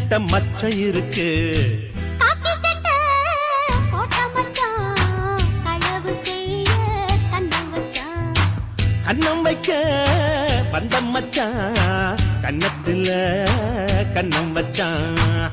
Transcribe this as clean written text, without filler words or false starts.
கிட்ட மச்சம் இருக்கு. காக்கி சட்டை போட்ட மச்சான் களவு செய்ய கண்ணம் வச்சான். கண்ணம் வைக்க வந்த மச்சான் கன்னத்துல கண்ணம் வச்சான்.